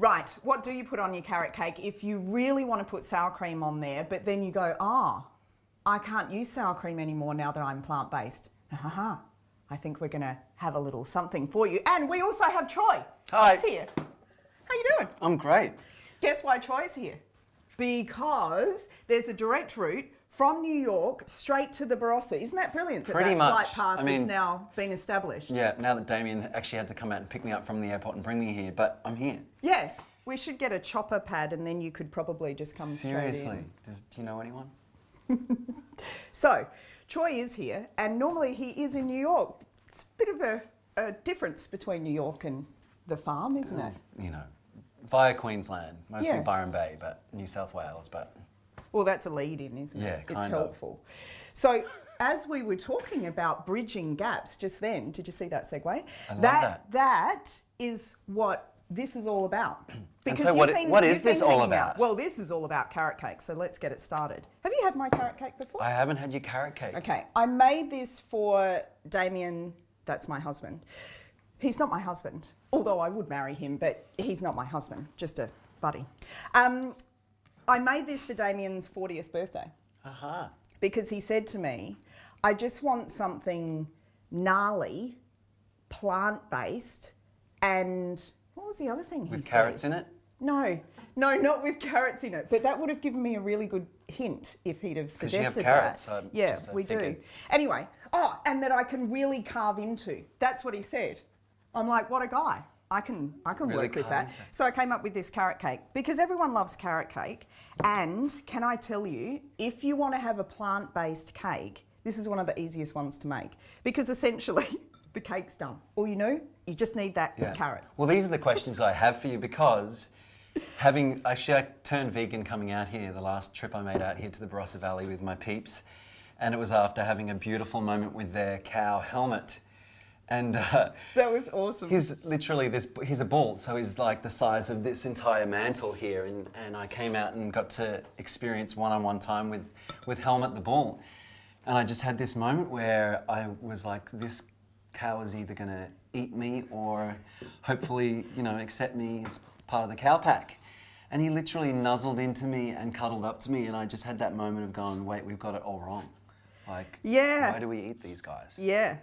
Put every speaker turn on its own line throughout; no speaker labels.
Right, what do you put on your carrot cake if you really want to put sour cream on there, but then you go, I can't use sour cream anymore now that I'm plant-based. I think we're going to have a little something for you. And we also have Troy.
Hi.
He's here. How you doing?
I'm great.
Guess why Troy's here? Because there's a direct route from New York straight to the Barossa. Isn't that brilliant that
Pretty
that
much.
flight path
I mean,
has now been established?
Yeah, now that Damien actually had to come out and pick me up from the airport and bring me here, but I'm here.
Yes, we should get a chopper pad and then you could probably just come straight in.
Seriously, do you know anyone?
So, Troy is here, and normally he is in New York. It's a bit of a difference between New York and the farm, isn't it?
You know, via Queensland, mostly
Yeah.
Byron Bay, but New South Wales, but...
Well, that's a lead-in, isn't it?
Yeah,
It's
kind of.
helpful. So, as we were talking about bridging gaps just then, did you see that segue?
I love that.
That is what this is all about.
And so what is this all about?
Well, this is all about carrot cake, so let's get it started. Have you had my carrot cake before?
I haven't had your carrot cake.
Okay, I made this for Damien, that's my husband. He's not my husband, although I would marry him, but he's not my husband, just a buddy. I made this for Damien's 40th birthday because he said to me, I just want something gnarly, plant-based, and what was the other thing he said?
With carrots in it?
No, not with carrots in it, but that would have given me a really good hint if he'd have suggested
you have carrots,
that.
so
Yeah,
just,
we do.
figured.
Anyway, and that I can really carve into. That's what he said. I'm like, what a guy. I can
Really
work with
carve
that.
into.
So I came up with this carrot cake because everyone loves carrot cake. And can I tell you, if you want to have a plant-based cake, this is one of the easiest ones to make because essentially the cake's done. All you just need that carrot.
Well, these are the questions I have for you because I turned vegan coming out here, the last trip I made out here to the Barossa Valley with my peeps, and it was after having a beautiful moment with their cow Helmet. And
that was awesome.
he's a bull, so he's like the size of this entire mantle here, and I came out and got to experience one-on-one time with Helmet the bull. And I just had this moment where I was like, this cow is either gonna eat me or hopefully, accept me as part of the cow pack. And he literally nuzzled into me and cuddled up to me, and I just had that moment of going, wait, we've got it all wrong. Like, why do we eat these guys?
Yeah,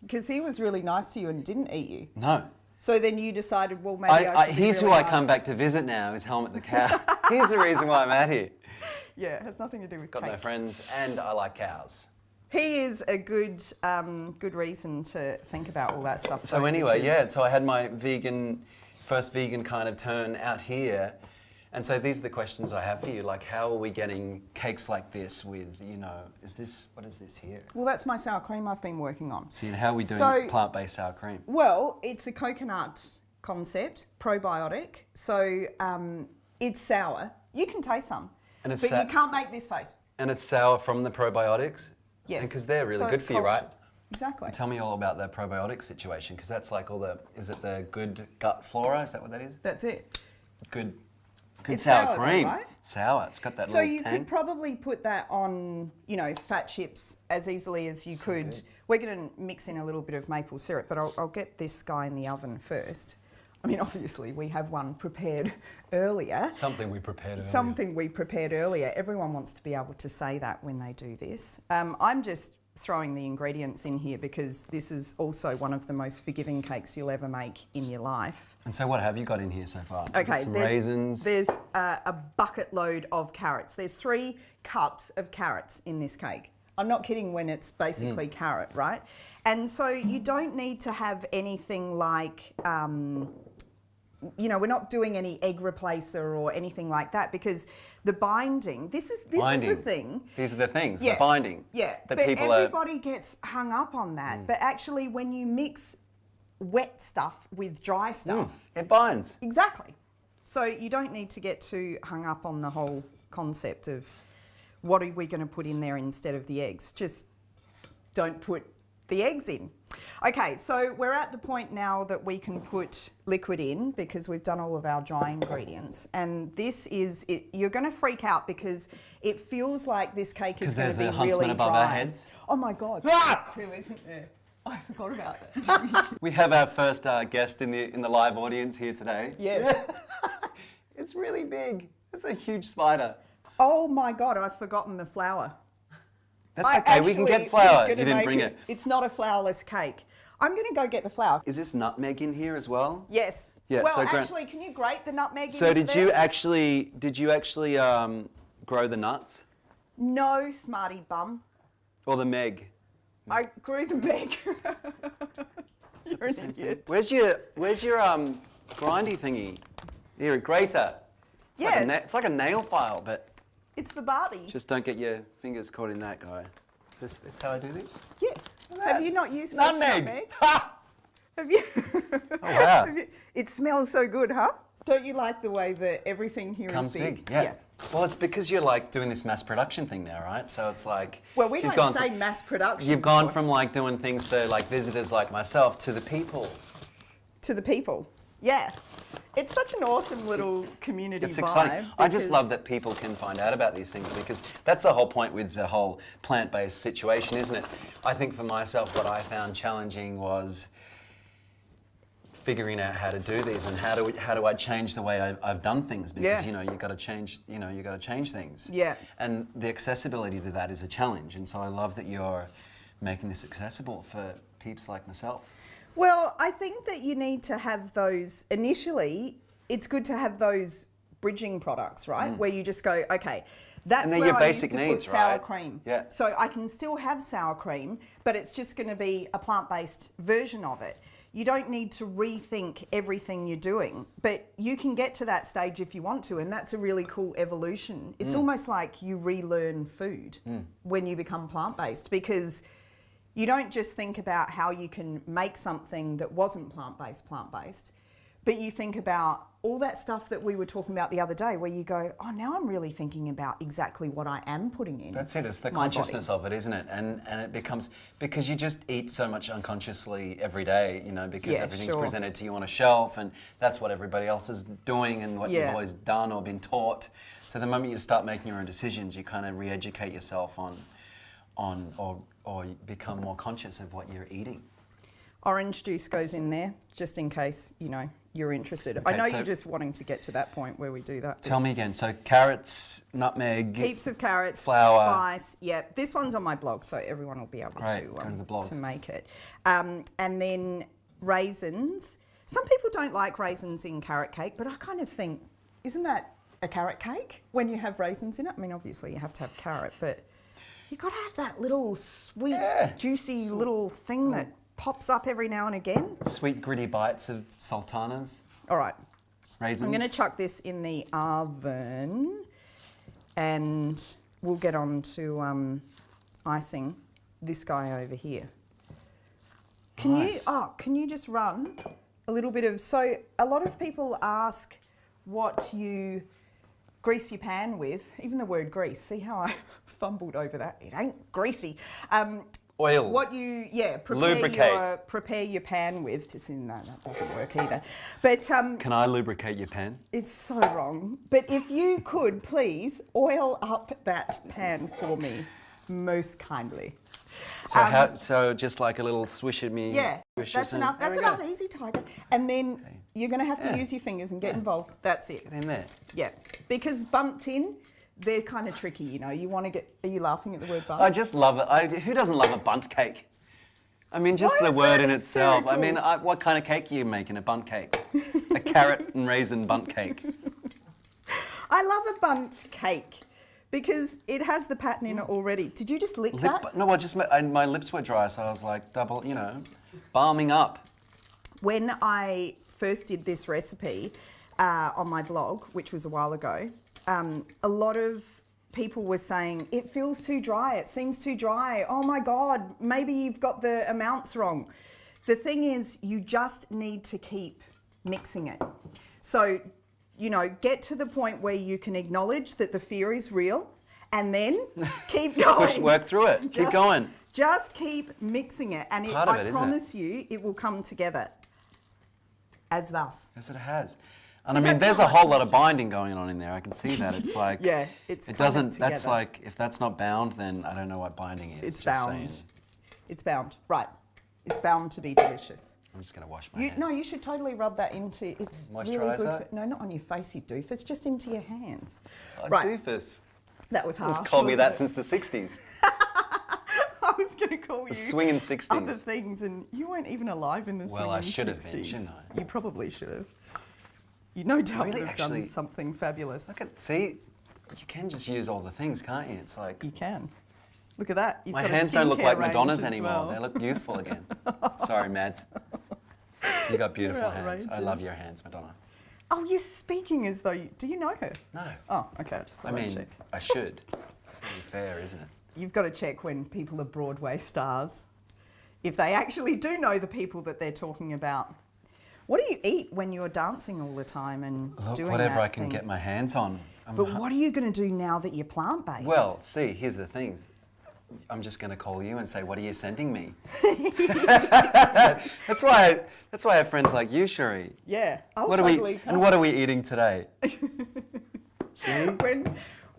because he was really nice to you and didn't eat you.
No.
So then you decided, well, maybe I should be
he's
really
who I
nice.
come back to visit now, is Helmet the cow. He's the reason why I'm out here.
Yeah, it has nothing to do with
Got
cake.
no friends, and I like cows.
He is a good reason to think about all that stuff.
So
though,
anyway,
because-
so I had my first vegan kind of turn out here. And so these are the questions I have for you, like how are we getting cakes like this with, what is this here?
Well, that's my sour cream I've been working on.
See, how are we doing plant-based sour cream?
Well, it's a coconut concept, probiotic. So it's sour. You can taste some,
And it's
but you can't make this face.
And it's sour from the probiotics?
Yes.
Because they're really
So
good
it's
for you, right?
cultured. Exactly.
Tell me all about the probiotic situation, because that's like is it the good gut flora? Is that what that is?
That's it.
Good
It's
sour
sour though,
cream.
right?
Sour, it's got that
So
little
you
tang.
could probably put that on, fat chips as easily as you could.
good.
We're going to mix in a little bit of maple syrup, but I'll get this guy in the oven first. I mean, obviously, we have one prepared earlier.
Something we prepared earlier.
Something we prepared earlier. Everyone wants to be able to say that when they do this. I'm just throwing the ingredients in here because this is also one of the most forgiving cakes you'll ever make in your life.
And so what have you got in here so far?
Okay,
Some raisins.
There's a bucket load of carrots. There's 3 cups of carrots in this cake. I'm not kidding when it's basically carrot, right? And so you don't need to have anything like, we're not doing any egg replacer or anything like that because the binding, this is the thing.
These are the things, the binding.
Yeah,
that
but
people
everybody gets hung up on that. But actually when you mix wet stuff with dry stuff.
It binds.
Exactly. So you don't need to get too hung up on the whole concept of what are we going to put in there instead of the eggs. Just don't put the eggs in. Okay, so we're at the point now that we can put liquid in because we've done all of our dry ingredients. And this is, you're going to freak out because it feels like this cake is going to be really dry.
Because there's a huntsman above our heads?
Oh my God, that's too, isn't there? I forgot about that.
We have our first guest in the live audience here today.
Yes.
It's really big. It's a huge spider.
Oh my God, I've forgotten the flour.
That's okay, we can get flour. You didn't bring it.
It's not a flourless cake. I'm going to go get the flour.
Is this nutmeg in here as well?
Yes.
Yeah,
well,
so
actually, can you grate the nutmeg into
So did
there?
you actually grow the nuts?
No, smarty bum.
Or the meg?
I grew the meg. You're an idiot.
Where's your grindy thingy? Here, a grater.
Yeah.
It's like a nail file, but
It's for Barbies.
just don't get your fingers caught in that, guy. Is this how I do this?
Yes. Have you not used
Nutmeg.
nutmeg?
Ha!
Have you?
Oh, wow.
It smells so good, huh? Don't you like the way that everything here
Comes
is big?
big, yeah. Well, it's because you're like doing this mass production thing now, right? So it's like...
Well, we
she's
don't
gone
say
from-
mass production.
You've gone from like doing things for like visitors like myself to the people.
To the people. Yeah. It's such an awesome little community
It's
vibe.
exciting. I just love
because-
that people can find out about these things because that's the whole point with the whole plant-based situation, isn't it? I think for myself, what I found challenging was figuring out how to do these and how do I change the way I've done things because
Yeah.
you got to change things.
Yeah.
And the accessibility to that is a challenge, and so I love that you're making this accessible for peeps like myself.
Well, I think that you need to have those, initially, it's good to have those bridging products, right? Where you just go, okay, that's
And they're
where
your
I
basic
used to
needs,
put sour
right?
cream.
Yeah.
So I can still have sour cream, but it's just going to be a plant-based version of it. You don't need to rethink everything you're doing, but you can get to that stage if you want to, and that's a really cool evolution. It's almost like you relearn food when you become plant-based because you don't just think about how you can make something that wasn't plant-based, but you think about all that stuff that we were talking about the other day where you go, oh, now I'm really thinking about exactly what I am putting in.
That's it, it's the
my
consciousness
body.
of it, isn't it? And it becomes, because you just eat so much unconsciously every day, you know, because
Yeah,
everything's
sure.
presented to you on a shelf and that's what everybody else is doing and what you've
Yeah.
always done or been taught. So the moment you start making your own decisions, you kind of re-educate yourself or you become more conscious of what you're eating.
Orange juice goes in there, just in case, you know, you're interested. I
Okay,
know
so-
you're just wanting to get to that point where we do that.
Tell me again, so carrots, nutmeg,
Heaps of carrots,
flour.
spice. Yeah, this one's on my blog, so everyone will be able
Great, go to the blog.
to make it. And then raisins. Some people don't like raisins in carrot cake, but I kind of think, isn't that a carrot cake when you have raisins in it? I mean, obviously you have to have carrot, but you've got to have that little sweet,
Yeah.
juicy little thing that pops up every now and again.
sweet gritty bites of sultanas,
All right.
raisins.
I'm going to chuck this in the oven and we'll get on to icing this guy over here.
Nice.
Can you just run a little bit of, so a lot of people ask what you grease your pan with, even the word grease, see how I fumbled over that, it ain't greasy.
Oil.
What you,
Lubricate.
prepare your pan with, just in that doesn't work either. But
Can I lubricate your pan?
it's so wrong. But if you could please oil up that pan for me, most kindly.
So just like a little swish of me.
Yeah,
swish
that's
and-
enough.
there
That's
we go.
enough. Easy, Tiger. And then you're going to have to
Yeah.
use your fingers and get involved. That's it.
Get in there.
Yeah, because bunt tin, they're kind of tricky. You know, you want to get. Are you laughing at the word bunt?
I just love it. Who doesn't love a bunt cake? I mean, just
Why
the
is
word
that
in itself. I mean,
hysterical?
what kind of cake are you making? A bunt cake? A carrot and raisin bunt cake?
I love a bunt cake because it has the pattern in it already. Did you just lick that?
No, my lips were dry, so I was like balming up.
When I first did this recipe on my blog, which was a while ago, a lot of people were saying, it feels too dry, it seems too dry, oh my God, maybe you've got the amounts wrong. The thing is, you just need to keep mixing it. So, you know, get to the point where you can acknowledge that the fear is real and then keep going.
Work through it. Keep going.
Just keep mixing it and
Part of it,
I
isn't it?
promise you, it will come together as thus.
Yes, it has.
So
And I mean,
that's
there's
how
a
I
whole lot
can
of binding going on in there. I can see that. It's like
Yeah, it's
It
kind of
doesn't. That's
together.
like if that's not bound, then I don't know what binding is.
It's
just
bound.
saying.
It's bound. Right. It's bound to be delicious.
I'm just going to wash my hands.
No, you should totally rub that into. It's really good.
Moisturiser?
No, not on your face, you doofus. Just into your hands.
Oh,
Right.
doofus.
That was harsh.
It's called me that
wasn't
since the 60s.
it? I was going to call you
swinging 60s.
other things, and you weren't even alive in the swinging 60s.
Well, I should have been, shouldn't I?
You probably should have. You no doubt
Really?
would have done
Actually,
something fabulous.
See, you can just use all the things, can't you? It's like...
You can. Look at that. You've
My
got a
hands don't look
skincare
like
range
Madonna's
as
anymore.
well.
They look youthful again. Sorry, Mads. You got beautiful
You're
hands. I
outrageous.
love your hands, Madonna.
Oh, you're speaking as though do you know her?
No.
Oh, okay. I just
I
thought I'd
mean,
check.
I should. It's only fair, isn't it?
You've got to check when people are Broadway stars, if they actually do know the people that they're talking about. What do you eat when you're dancing all the time and
Look,
doing
whatever
that
I can
thing?
get my hands on.
But what are you going to do now that you're plant-based?
Well, see, here's the things. I'm just going to call you and say, what are you sending me? That's why I have friends like you, Cherie.
yeah, I'll
What
totally
and what are we eating today? See?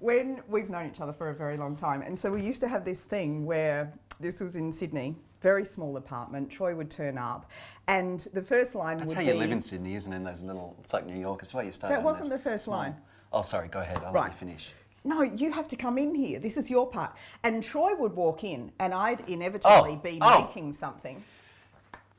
When we've known each other for a very long time, and so we used to have this thing where this was in Sydney, very small apartment. Troy would turn up, and the first line
That's
would
how
be.
you live in Sydney, isn't it? In those little, it's like New York. It's where you start.
That
on
wasn't
this
the first
small-
line.
Oh, sorry. Go ahead. I'll
Right.
let you finish.
No, you have to come in here. This is your part. And Troy would walk in, and I'd inevitably be making something.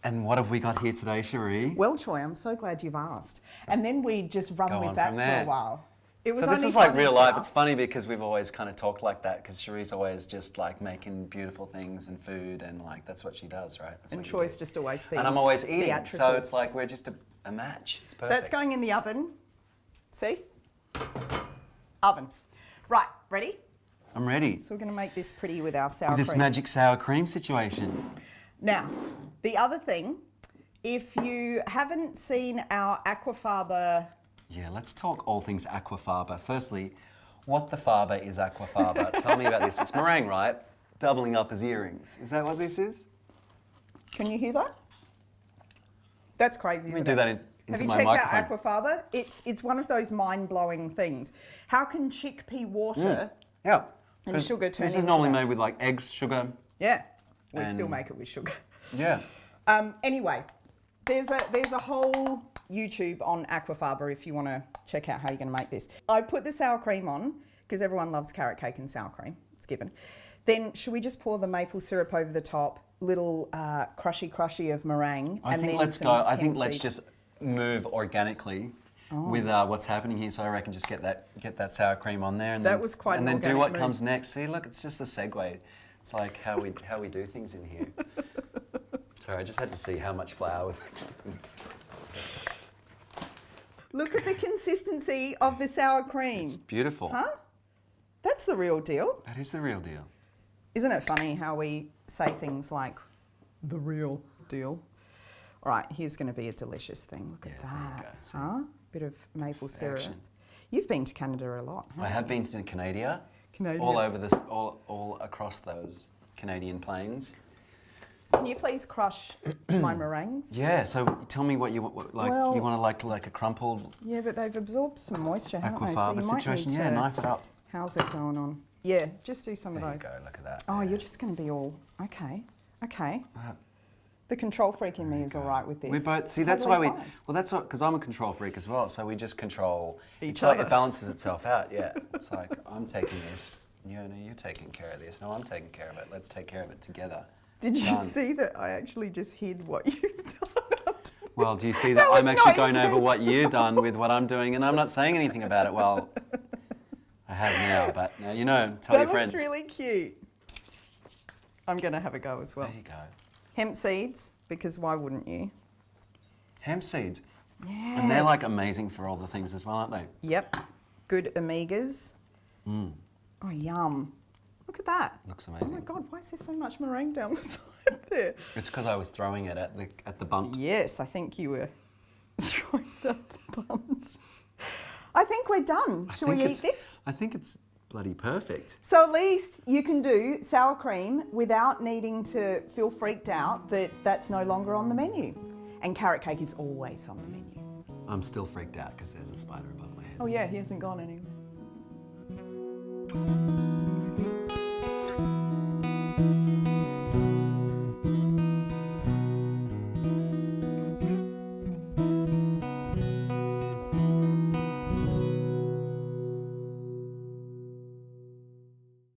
And what have we got here today, Cherie?
Well, Troy, I'm so glad you've asked. And then we'd just run
Go
with
on
that
from
for
there.
a while. It was
So this
only
is like
funny
real
for
life.
us.
It's funny because we've always kind of talked like that because Cherie's always just like making beautiful things and food and like that's what she does, right? That's
And
what you
Troy's
do.
just always been
And I'm always eating,
theatrical.
so it's like we're just a match. It's perfect.
That's going in the oven. See? Oven. Right, ready?
I'm ready.
So we're going to make this pretty with our sour
With this
cream.
magic sour cream situation.
Now, the other thing, if you haven't seen our aquafaba.
Yeah, let's talk all things aquafaba. Firstly, what the faba is aquafaba? Tell me about this. It's meringue, right? Doubling up as earrings. Is that what this is?
Can you hear that? That's crazy.
Let me
isn't
do
it?
that
Have
into
you
my
checked
microphone.
out aquafaba? It's one of those mind-blowing things. How can chickpea water?
Yeah.
And
'Cause
sugar turn
This is
into
normally
that.
made with like eggs, sugar.
Yeah, we still
And-
make it with sugar.
Yeah.
Anyway, there's a whole YouTube on aquafaba if you want to check out how you're going to make this. I put the sour cream on because everyone loves carrot cake and sour cream. It's given. Then should we just pour the maple syrup over the top? Little crushy of meringue.
I
and
think
then
let's
some
go. I
hemp
think let's
seeds.
just move organically with what's happening here. So I reckon just get that sour cream on there, and
That
then,
was quite
and
an
then do
organic
what
move.
comes next. See, look, it's just a segue. It's like how we do things in here. Sorry, I just had to see how much flour was actually.
Look at the consistency of the sour cream.
It's beautiful.
Huh? That's the real deal.
That is the real deal.
Isn't it funny how we say things like the real deal? All right, here's going to be a delicious thing. Look at
Yeah, there you
that.
go. See?
Huh? Bit of maple syrup.
Action.
You've been to Canada a lot, haven't
I have
you?
been to Canada.
Canada.
All over this, all across those Canadian plains.
Can you please crush my meringues?
Yeah. So tell me what you like.
Well-
you want like a crumpled
Yeah, but they've absorbed some moisture, haven't they? So
aquafaba
you might
situation?
need
Yeah,
to-
knife it up.
How's it going on? Yeah, just do some
There
of
you
those.
go. Look at that.
Oh, you're just going to be all okay. Okay.
Uh,
The control freak in me is all right with this.
We both see.
It's
That's
totally
why we.
fine.
Well, that's what because I'm a control freak as well. So we just control
Each
it's like
other.
it balances itself out. Yeah. It's like I'm taking this. You're taking care of this. No, I'm taking care of it. Let's take care of it together.
Did you
Done.
see that I actually just hid what you've done?
Well, do you see
That
that I'm
was
actually
not
going over what
intentional.
you've done with what I'm doing, and I'm not saying anything about it? Well, I have now, but now you know. Tell
That
your friends.
looks really cute. I'm going to have a go as well.
There you go.
Hemp seeds, because why wouldn't you?
Hemp seeds,
Yes.
and they're like amazing for all the things as well, aren't they?
Yep. Good omegas.
Mm.
Oh, yum. Look at that.
Looks
Oh my
amazing.
God, why is there so much meringue down the side there?
It's because I was throwing it at the bunt.
Yes, I think you were throwing that the bunt. I think we're done. Shall we eat this?
I think it's bloody perfect.
So at least you can do sour cream without needing to feel freaked out that that's no longer on the menu. And carrot cake is always on the menu.
I'm still freaked out because there's a spider above my head.
Oh yeah, he hasn't gone anywhere.